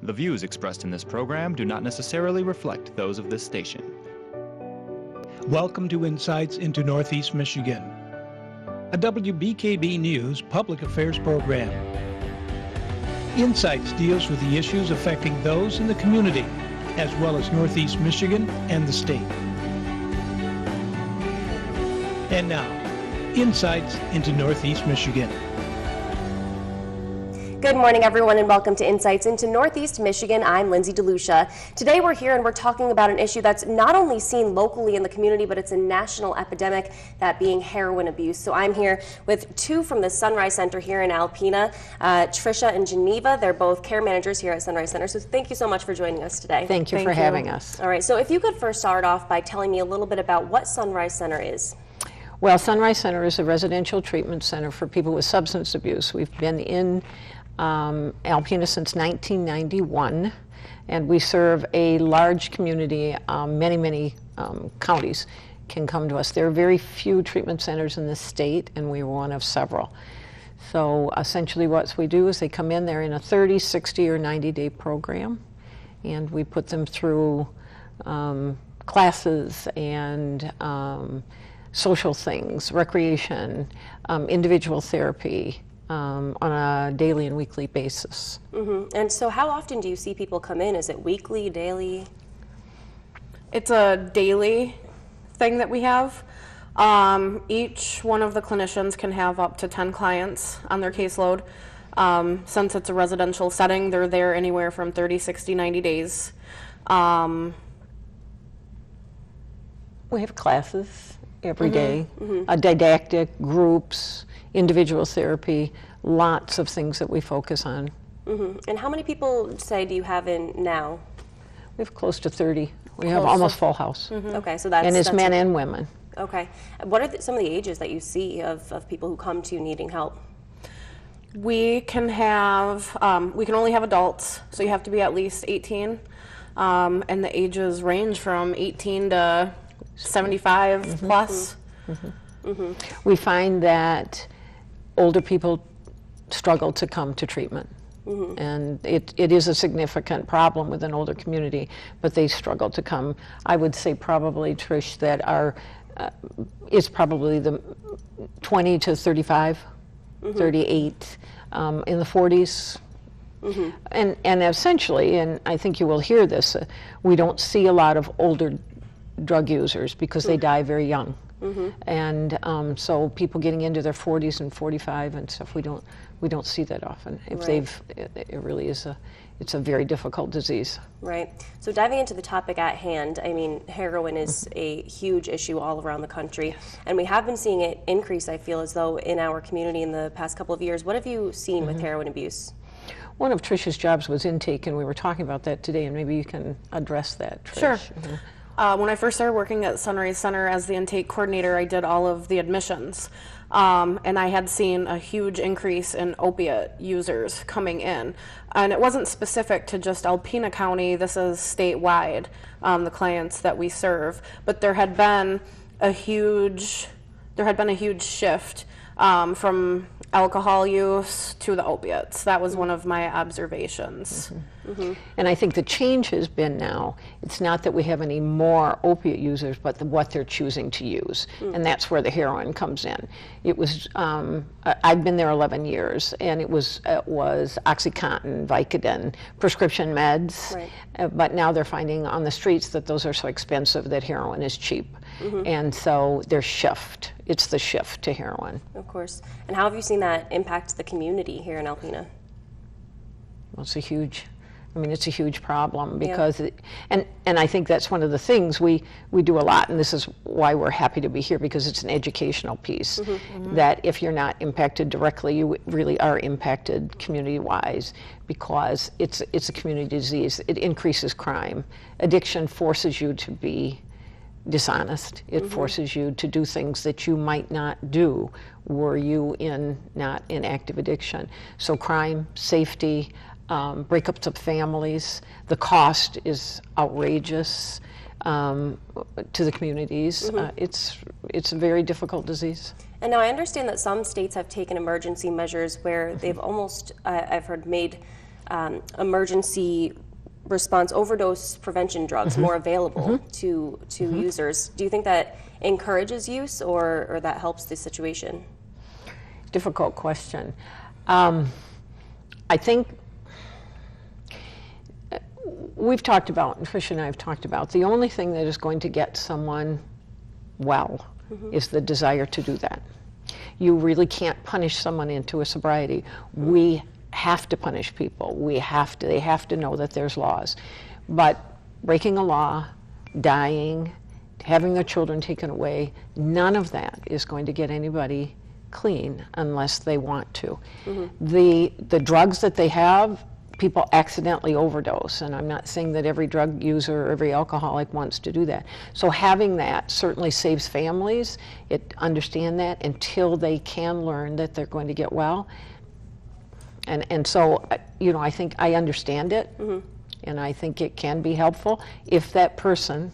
The views expressed in this program do not necessarily reflect those of this station. Welcome to Insights into Northeast Michigan, a WBKB News public affairs program. Insights deals with the issues affecting those in the community, as well as Northeast Michigan and the state. And now, Insights into Northeast Michigan. Good morning, everyone, and welcome to Insights into Northeast Michigan. I'm Lindsay DeLucia. Today we're here and we're talking about an issue that's not only seen locally in the community, but it's a national epidemic, that being heroin abuse. So I'm here with two from the Sunrise Center here in Alpena, Tricia and Geneva. They're both care managers here at Sunrise Center. So thank you so much for joining us today. Thank you for having us. All right, so if you could first start off by telling me a little bit about what Sunrise Center is. Well, Sunrise Center is a residential treatment center for people with substance abuse. We've been in Alpena since 1991, and we serve a large community. Many counties can come to us. There are very few treatment centers in the state, and we are one of several. So essentially what we do is they come in, they're in a 30, 60, or 90-day program, and we put them through classes and social things, recreation, individual therapy, on a daily and weekly basis. Mm-hmm. And so how often do you see people come in? Is it weekly, daily? It's a daily thing that we have. Each one of the clinicians can have up to 10 clients on their caseload. Since it's a residential setting, they're there anywhere from 30, 60, 90 days. We have classes every day, didactic groups, individual therapy, lots of things that we focus on. And how many people, say, do you have in now? We have close to 30. We have almost full house. Okay, so that's... And it's men and women. Okay. What are some of the ages that you see of people who come to you needing help? We can have, we can only have adults, so you have to be at least 18. And the ages range from 18 to 75 plus. We find that older people struggle to come to treatment. And it is a significant problem with an older community, but they struggle to come. I would say probably, Trish, that it's probably the 20 to 35, 38, in the 40s. And essentially, and I think you will hear this, we don't see a lot of older drug users because they die very young. And so people getting into their 40s and 45 and stuff, we don't see that often. If it really is it's a very difficult disease. Right. So diving into the topic at hand, I mean, heroin is a huge issue all around the country, and we have been seeing it increase, I feel as though, in our community in the past couple of years. What have you seen with heroin abuse? One of Trish's jobs was intake, and we were talking about that today, and maybe you can address that, Trish. Sure. When I first started working at Sunrise Center as the intake coordinator, I did all of the admissions. And I had seen a huge increase in opiate users coming in. And it wasn't specific to just Alpena County, this is statewide, the clients that we serve. But there had been a huge shift from alcohol use to the opiates. That was one of my observations. And I think the change has been now, it's not that we have any more opiate users, but what they're choosing to use. And that's where the heroin comes in. It was, I've been there 11 years, and it was OxyContin, Vicodin, prescription meds. But now they're finding on the streets that those are so expensive that heroin is cheap. And so there's shift. It's the shift to heroin. Of course. And how have you seen that impact the community here in Alpena? Well, it's a huge problem because, and I think that's one of the things we do a lot, and this is why we're happy to be here, because it's an educational piece, that if you're not impacted directly, you really are impacted community-wise, because it's a community disease. It increases crime. Addiction forces you to be dishonest. It forces you to do things that you might not do were you not in active addiction. So crime, safety, breakups of families, the cost is outrageous to the communities. It's a very difficult disease. And now I understand that some states have taken emergency measures where they've almost, I've heard, made emergency response overdose prevention drugs more available to users. Do you think that encourages use or that helps the situation? Difficult question. I think we've talked about, and Tricia and I have talked about, the only thing that is going to get someone well is the desire to do that. You really can't punish someone into a sobriety. We have to punish people. They have to know that there's laws. But breaking a law, dying, having their children taken away, none of that is going to get anybody clean unless they want to. The drugs that they have, people accidentally overdose, and I'm not saying that every drug user or every alcoholic wants to do that. So having that certainly saves families. Understand that until they can learn that they're going to get well. And so, I think I understand it, and I think it can be helpful if that person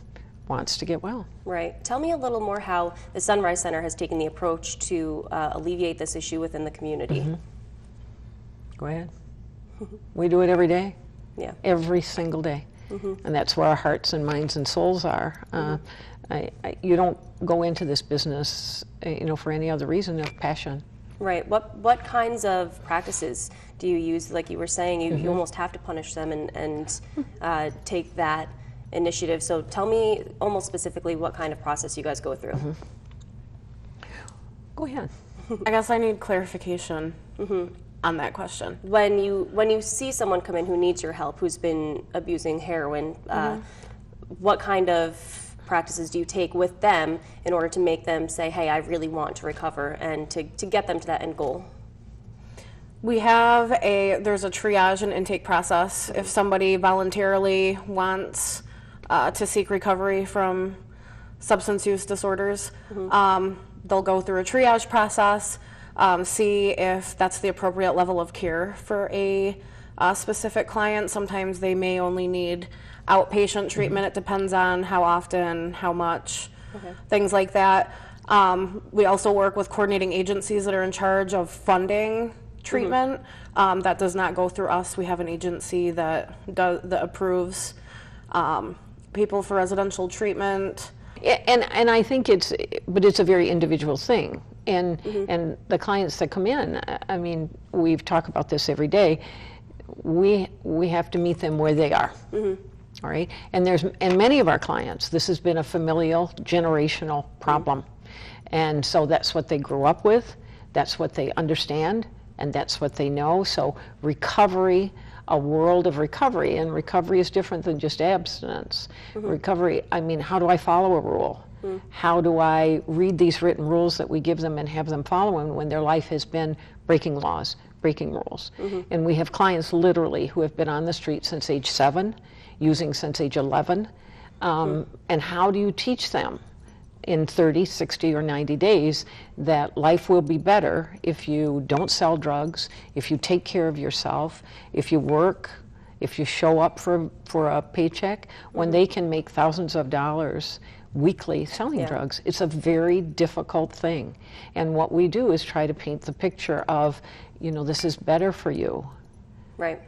wants to get well. Right. Tell me a little more how the Sunrise Center has taken the approach to alleviate this issue within the community. Go ahead. We do it every day. Yeah. Every single day. And that's where our hearts and minds and souls are. You don't go into this business, for any other reason of passion. Right. What kinds of practices do you use? Like you were saying, you almost have to punish them and take that initiative. So tell me almost specifically what kind of process you guys go through. Go ahead. I guess I need clarification on that question. When you see someone come in who needs your help, who's been abusing heroin, what kind of practices do you take with them in order to make them say, hey, I really want to recover, and to get them to that end goal? There's a triage and intake process. If somebody voluntarily wants to seek recovery from substance use disorders, they'll go through a triage process, see if that's the appropriate level of care for a specific client. Sometimes they may only need outpatient treatment. It depends on how often, how much, things like that. We also work with coordinating agencies that are in charge of funding treatment. That does not go through us. We have an agency that approves people for residential treatment. And I think it's a very individual thing. And the clients that come in, I mean, we've talked about this every day. We have to meet them where they are. All right, and many of our clients, this has been a familial, generational problem, and so that's what they grew up with, that's what they understand, and that's what they know. So recovery, a world of recovery, and recovery is different than just abstinence. Recovery, I mean, how do I follow a rule? How do I read these written rules that we give them and have them follow them when their life has been breaking laws, breaking rules? And we have clients literally who have been on the street since age 7, using since age 11, and how do you teach them in 30, 60, or 90 days that life will be better if you don't sell drugs, if you take care of yourself, if you work, if you show up for a paycheck, when they can make thousands of dollars weekly selling drugs. It's a very difficult thing. And what we do is try to paint the picture of, this is better for you. Right.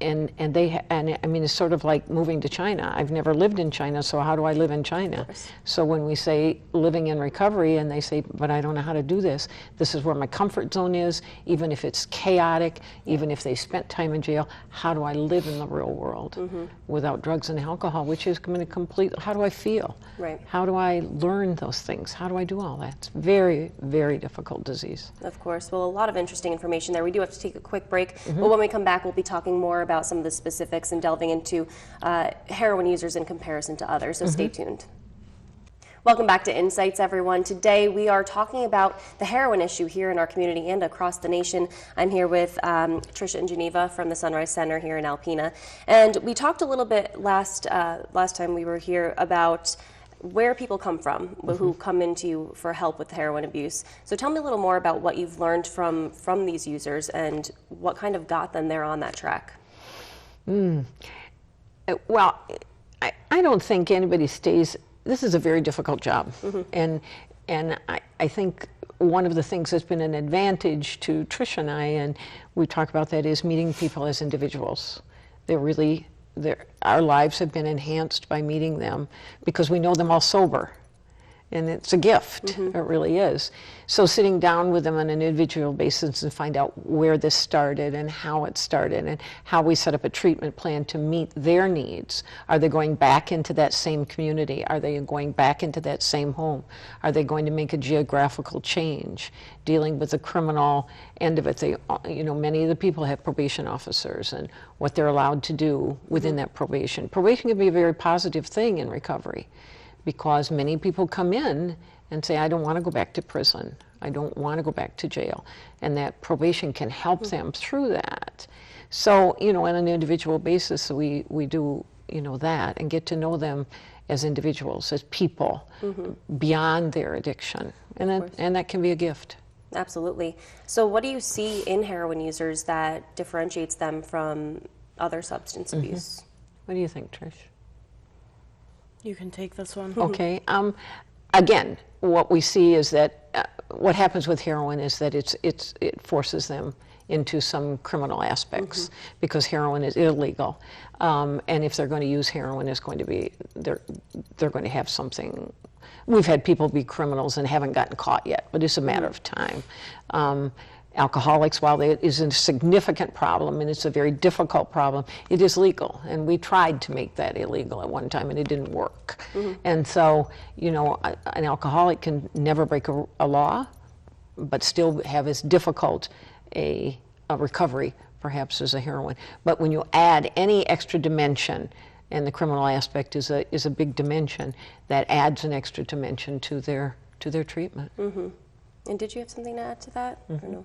And I mean, it's sort of like moving to China. I've never lived in China, so how do I live in China? So when we say living in recovery and they say, but I don't know how to do this, this is where my comfort zone is, even if it's chaotic, even if they spent time in jail, how do I live in the real world without drugs and alcohol, which is going to how do I feel? Right. How do I learn those things? How do I do all that? It's very, very difficult disease. Of course. Well, a lot of interesting information there. We do have to take a quick break, but when we come back, we'll be talking more about some of the specifics and delving into heroin users in comparison to others, so stay tuned. Welcome back to Insights, everyone. Today we are talking about the heroin issue here in our community and across the nation. I'm here with Tricia and Geneva from the Sunrise Center here in Alpena, and we talked a little bit last time we were here about where people come from who come into you for help with heroin abuse. So tell me a little more about what you've learned from these users and what kind of got them there on that track. Well, I don't think anybody stays. This is a very difficult job, and And I think one of the things that's been an advantage to Trish and I, and we talk about that, is meeting people as individuals. Our lives have been enhanced by meeting them because we know them all sober. And it's a gift, it really is. So sitting down with them on an individual basis and find out where this started and how it started and how we set up a treatment plan to meet their needs. Are they going back into that same community? Are they going back into that same home? Are they going to make a geographical change? Dealing with the criminal end of it, many of the people have probation officers and what they're allowed to do within that probation. Probation can be a very positive thing in recovery, because many people come in and say, I don't want to go back to prison. I don't want to go back to jail. And that probation can help them through that. So, on an individual basis, we do, that and get to know them as individuals, as people, beyond their addiction. And that can be a gift. Absolutely. So what do you see in heroin users that differentiates them from other substance abuse? What do you think, Trish? You can take this one. Okay. Again, what we see is that what happens with heroin is that it forces them into some criminal aspects because heroin is illegal, and if they're going to use heroin, it's going to be they're going to have something. We've had people be criminals and haven't gotten caught yet, but it's a matter of time. Alcoholics, while it is a significant problem and it's a very difficult problem, it is legal. And we tried to make that illegal at one time and it didn't work. And so, an alcoholic can never break a law, but still have as difficult a recovery, perhaps, as a heroin. But when you add any extra dimension, and the criminal aspect is a big dimension, that adds an extra dimension to their treatment. And did you have something to add to that? Or no?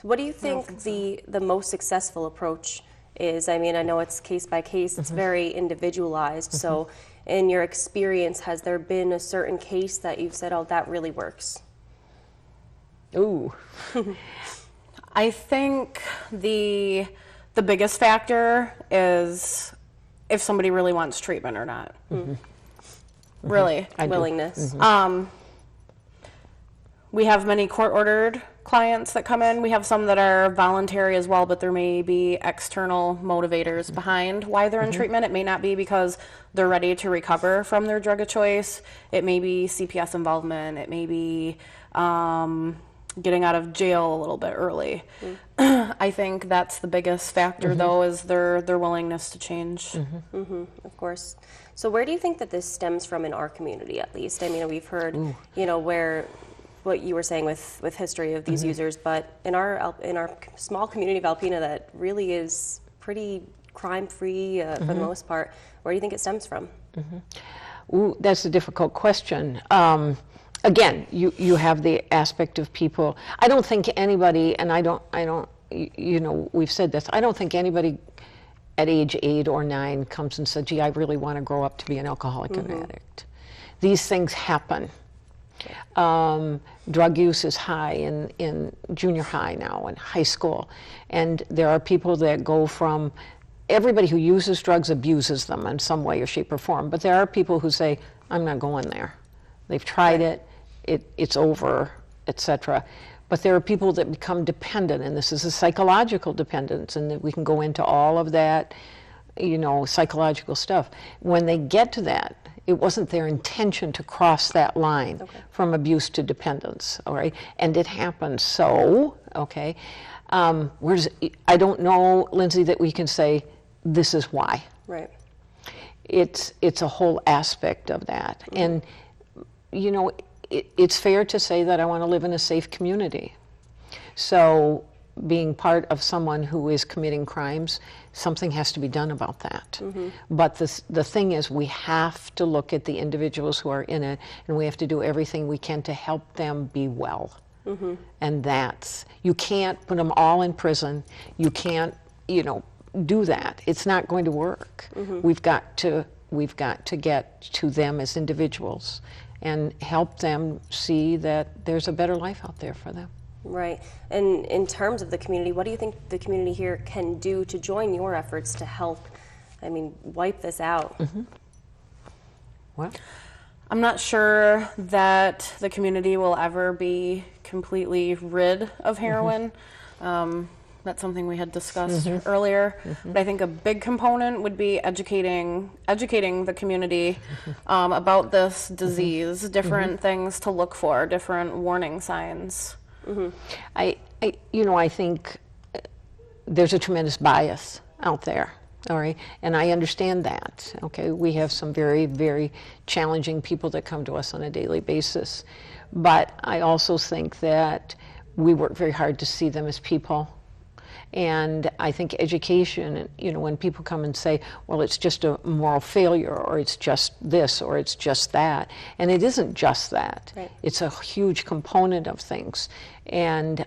So what do you think the most successful approach is? I mean, I know it's case by case, it's very individualized. So in your experience, has there been a certain case that you've said, oh, that really works? Ooh. I think the biggest factor is if somebody really wants treatment or not. Really. Willingness. We have many court-ordered clients that come in. We have some that are voluntary as well, but there may be external motivators behind why they're in treatment. It may not be because they're ready to recover from their drug of choice. It may be CPS involvement. It may be getting out of jail a little bit early. I think that's the biggest factor, though, is their willingness to change. Of course. So where do you think that this stems from in our community, at least? I mean, we've heard, where what you were saying with history of these users, but in our small community of Alpena that really is pretty crime-free for the most part, where do you think it stems from? Ooh, that's a difficult question. Again, you have the aspect of people. I don't think anybody, and I don't, we've said this, I don't think anybody at age 8 or 9 comes and says, gee, I really want to grow up to be an alcoholic and addict. These things happen. Drug use is high in junior high now and high school. And there are people that go from, everybody who uses drugs abuses them in some way or shape or form, but there are people who say, I'm not going there. They've tried it, it's over, etc. But there are people that become dependent, and this is a psychological dependence, and that we can go into all of that, psychological stuff. When they get to that, it wasn't their intention to cross that line from abuse to dependence, all right? And it happens. So, okay, I don't know, Lindsay, that we can say this is why. Right. It's a whole aspect of that. And, it's fair to say that I want to live in a safe community. So being part of someone who is committing crimes, something has to be done about that. But the thing is, we have to look at the individuals who are in it, and we have to do everything we can to help them be well. And you can't put them all in prison. You can't, do that. It's not going to work. We've got to get to them as individuals and help them see that there's a better life out there for them. Right. And in terms of the community, what do you think the community here can do to join your efforts to help, wipe this out? Well, I'm not sure that the community will ever be completely rid of heroin. That's something we had discussed earlier. But I think a big component would be educating the community about this disease, different things to look for, different warning signs. I think there's a tremendous bias out there. All right, and I understand that. Okay, we have some very, very challenging people that come to us on a daily basis, but I also think that we work very hard to see them as people. And I think education, when people come and say, well, it's just a moral failure, or it's just this, or it's just that, and it isn't just that. Right. It's a huge component of things, and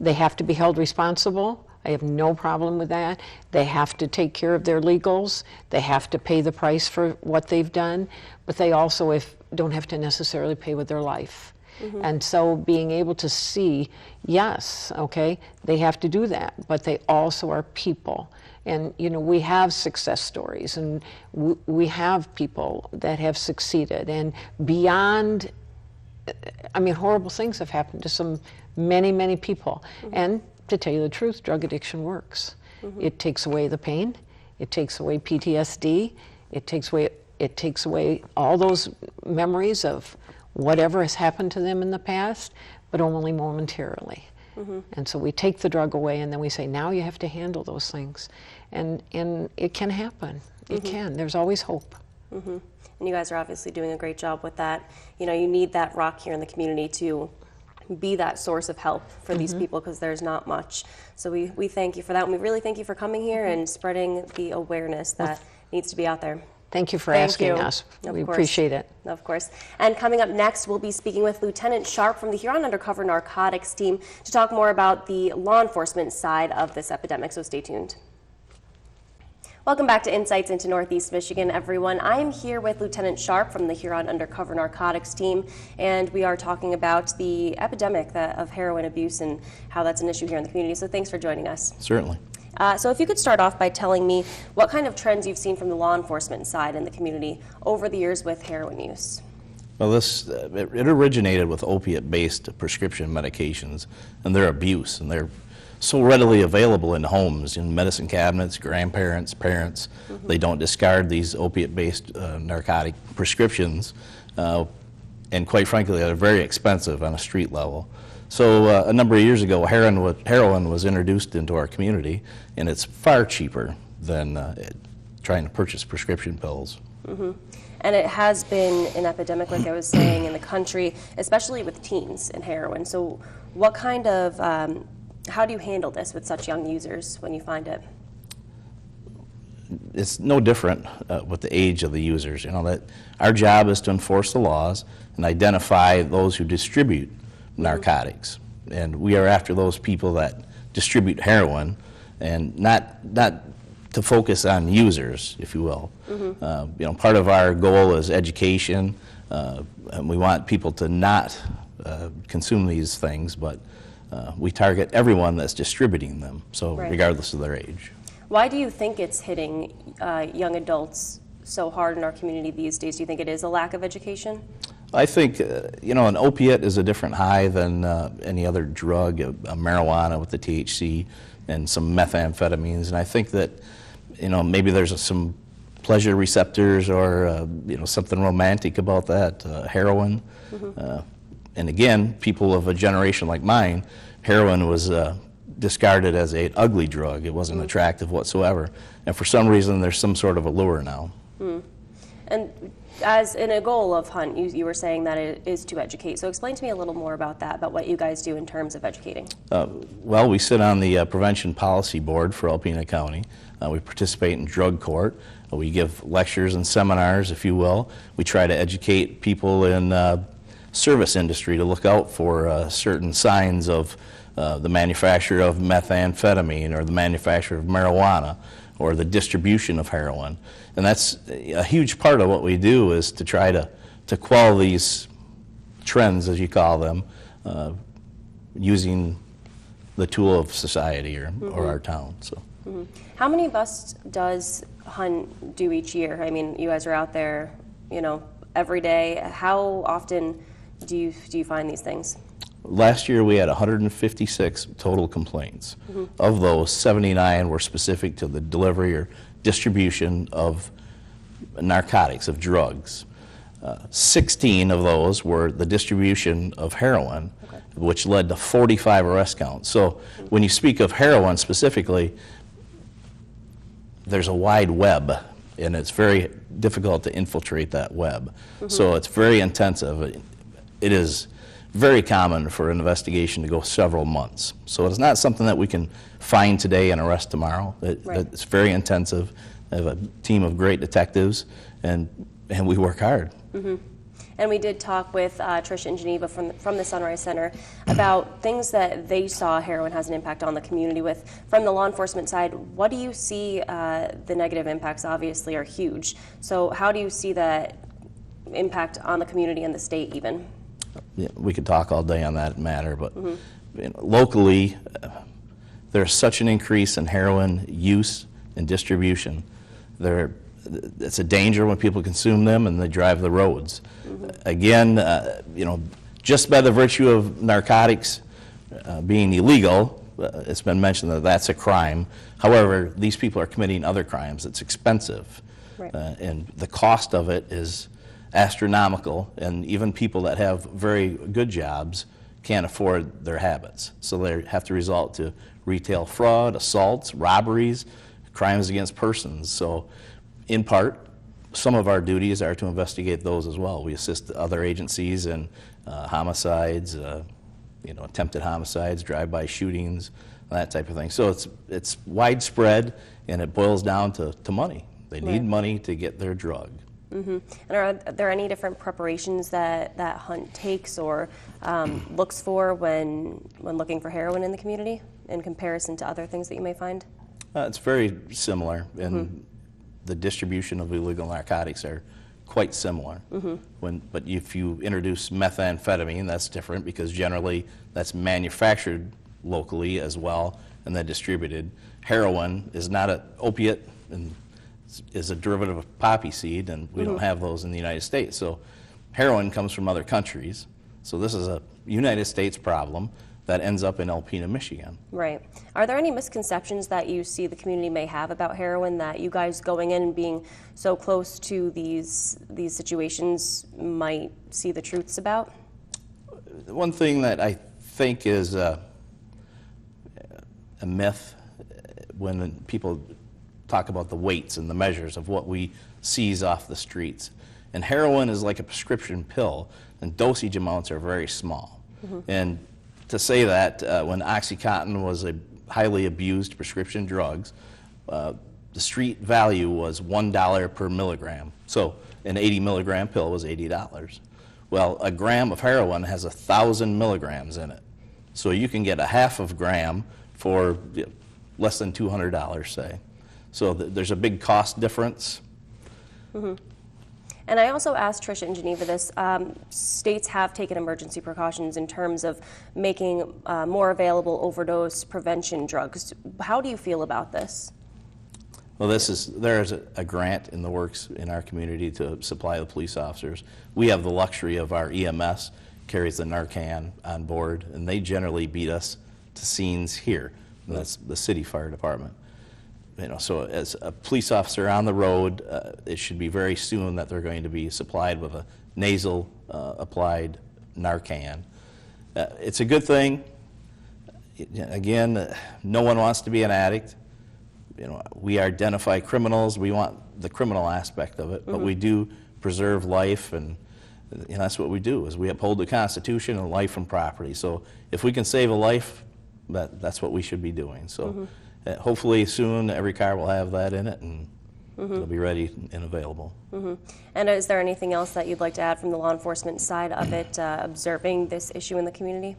they have to be held responsible. I have no problem with that. They have to take care of their legals. They have to pay the price for what they've done, but they also don't have to necessarily pay with their life. And so being able to see, yes, okay, they have to do that, but they also are people. And, we have success stories, and we have people that have succeeded. And beyond, horrible things have happened to many, many people. And to tell you the truth, drug addiction works. It takes away the pain. It takes away PTSD. It takes away all those memories of whatever has happened to them in the past, but only momentarily. And so we take the drug away, and then we say, now you have to handle those things. And it can happen. It can. There's always hope. And you guys are obviously doing a great job with that. You need that rock here in the community to be that source of help for these people, because there's not much. So we thank you for that, and we really thank you for coming here and spreading the awareness that needs to be out there. Thank you for asking us. We appreciate it. Of course. And coming up next, we'll be speaking with Lieutenant Sharp from the Huron Undercover Narcotics Team to talk more about the law enforcement side of this epidemic, so stay tuned. Welcome back to Insights into Northeast Michigan, everyone. I'm here with Lieutenant Sharp from the Huron Undercover Narcotics Team, and we are talking about the epidemic of heroin abuse and how that's an issue here in the community. So thanks for joining us. Certainly. So if you could start off by telling me what kind of trends you've seen from the law enforcement side in the community over the years with heroin use. Well, it originated with opiate-based prescription medications and their abuse, and they're so readily available in homes, in medicine cabinets, grandparents, parents. They don't discard these opiate-based narcotic prescriptions, and quite frankly, they're very expensive on a street level. So a number of years ago, heroin was introduced into our community, and it's far cheaper than trying to purchase prescription pills. And it has been an epidemic, like I was saying, in the country, especially with teens and heroin. So what kind of, how do you handle this with such young users when you find it? It's no different with the age of the users. That our job is to enforce the laws and identify those who distribute narcotics, and we are after those people that distribute heroin, and not to focus on users, if you will. Part of our goal is education, and we want people to not consume these things, but we target everyone that's distributing them, so regardless of their age. Why do you think it's hitting young adults so hard in our community these days? Do you think it is a lack of education? I think, an opiate is a different high than any other drug, a marijuana with the THC and some methamphetamines. And I think that, maybe there's some pleasure receptors or, something romantic about that, heroin. And again, people of a generation like mine, heroin was discarded as an ugly drug. It wasn't attractive whatsoever. And for some reason, there's some sort of allure now. And as in a goal of Hunt, you were saying that it is to educate. So explain to me a little more about that, about what you guys do in terms of educating. Well, we sit on the Prevention Policy Board for Alpena County. We participate in drug court. We give lectures and seminars, if you will. We try to educate people in service industry to look out for certain signs of the manufacture of methamphetamine or the manufacture of marijuana or the distribution of heroin. And that's a huge part of what we do, is to try to quell these trends, as you call them, using the tool of society or our town. So. How many busts does Hunt do each year? I mean, you guys are out there, every day. How often do you find these things? Last year we had 156 total complaints. Of those, 79 were specific to the delivery or distribution of narcotics, of drugs. 16 of those were the distribution of heroin, which led to 45 arrest counts. So when you speak of heroin specifically, there's a wide web, and it's very difficult to infiltrate that web. So it's very intensive. It is very common for an investigation to go several months. So it's not something that we can find today and arrest tomorrow. It's very intensive. I have a team of great detectives, and we work hard. And we did talk with Tricia and Geneva from the Sunrise Center about things that they saw heroin has an impact on the community with. From the law enforcement side, what do you see the negative impacts obviously are huge. So how do you see that impact on the community and the state even? Yeah, we could talk all day on that matter, but locally, there's such an increase in heroin use and distribution. It's a danger when people consume them and they drive the roads. Again, just by the virtue of narcotics being illegal, it's been mentioned that that's a crime. However, these people are committing other crimes. It's expensive, and the cost of it is astronomical, and even people that have very good jobs can't afford their habits. So they have to resort to retail fraud, assaults, robberies, crimes against persons. So in part, some of our duties are to investigate those as well. We assist other agencies in homicides, attempted homicides, drive-by shootings, that type of thing. So it's widespread, and it boils down to money. They need money to get their drug. And are there any different preparations that hunt takes or looks for when looking for heroin in the community in comparison to other things that you may find? It's very similar, and the distribution of illegal narcotics are quite similar. But if you introduce methamphetamine, that's different because generally that's manufactured locally as well and then distributed. Heroin is not an opiate and is a derivative of poppy seed, and we don't have those in the United States. So heroin comes from other countries. So this is a United States problem that ends up in Alpena, Michigan. Right. Are there any misconceptions that you see the community may have about heroin that you guys going in and being so close to these situations might see the truths about? One thing that I think is a myth when people talk about the weights and the measures of what we seize off the streets. And heroin is like a prescription pill, and dosage amounts are very small. And to say that when OxyContin was a highly abused prescription drugs, the street value was $1 per milligram. So an 80 milligram pill was $80. Well, a gram of heroin has 1,000 milligrams in it. So you can get a half of gram for less than $200, say. So there's a big cost difference. And I also asked Tricia and Geneva this. States have taken emergency precautions in terms of making more available overdose prevention drugs. How do you feel about this? Well, there is a grant in the works in our community to supply the police officers. We have the luxury of our EMS carries the Narcan on board, and they generally beat us to scenes here. And that's the city fire department. So as a police officer on the road, it should be very soon that they're going to be supplied with a nasal applied Narcan. It's a good thing. Again, no one wants to be an addict. We identify criminals. We want the criminal aspect of it, but we do preserve life, and that's what we do. Is we uphold the Constitution and life and property. So if we can save a life, that's what we should be doing. So. Hopefully soon every car will have that in it, and it'll be ready and available. And is there anything else that you'd like to add from the law enforcement side of it, observing this issue in the community?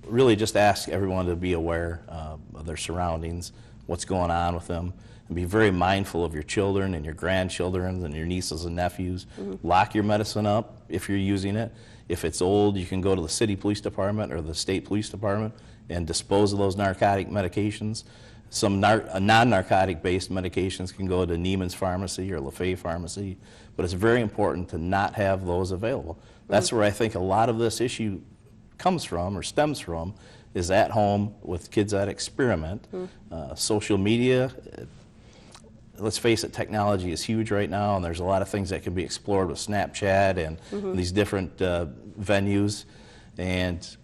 Really just ask everyone to be aware of their surroundings, what's going on with them, and be very mindful of your children and your grandchildren and your nieces and nephews. Lock your medicine up if you're using it. If it's old, you can go to the city police department or the state police department and dispose of those narcotic medications. Some non-narcotic based medications can go to Neiman's Pharmacy or LaFay Pharmacy, but it's very important to not have those available. That's where I think a lot of this issue comes from or stems from, is at home with kids that experiment. Social media, let's face it, technology is huge right now, and there's a lot of things that can be explored with Snapchat and these different venues, and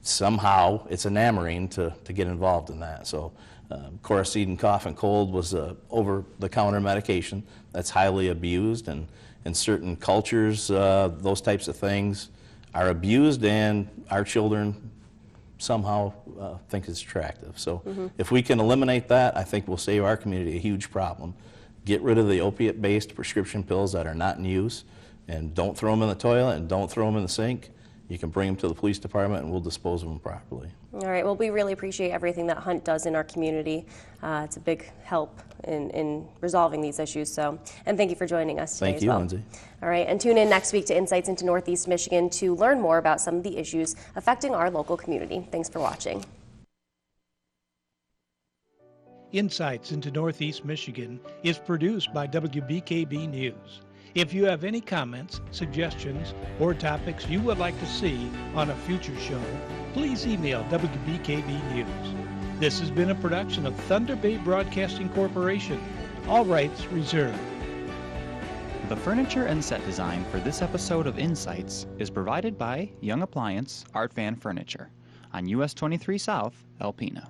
somehow it's enamoring to get involved in that. So Coricidin cough and cold was over-the-counter medication that's highly abused, and in certain cultures, those types of things are abused, and our children somehow think it's attractive. So if we can eliminate that, I think we'll save our community a huge problem. Get rid of the opiate-based prescription pills that are not in use, and don't throw them in the toilet and don't throw them in the sink. You can bring them to the police department and we'll dispose of them properly. All right, well, we really appreciate everything that Hunt does in our community. It's a big help in resolving these issues, so, and thank you for joining us today. Thank you, Lindsay. All right, and tune in next week to Insights into Northeast Michigan to learn more about some of the issues affecting our local community. Thanks for watching. Insights into Northeast Michigan is produced by WBKB News. If you have any comments, suggestions, or topics you would like to see on a future show, please email WBKB News. This has been a production of Thunder Bay Broadcasting Corporation. All rights reserved. The furniture and set design for this episode of Insights is provided by Young Appliance Art Van Furniture on US 23 South, Alpena.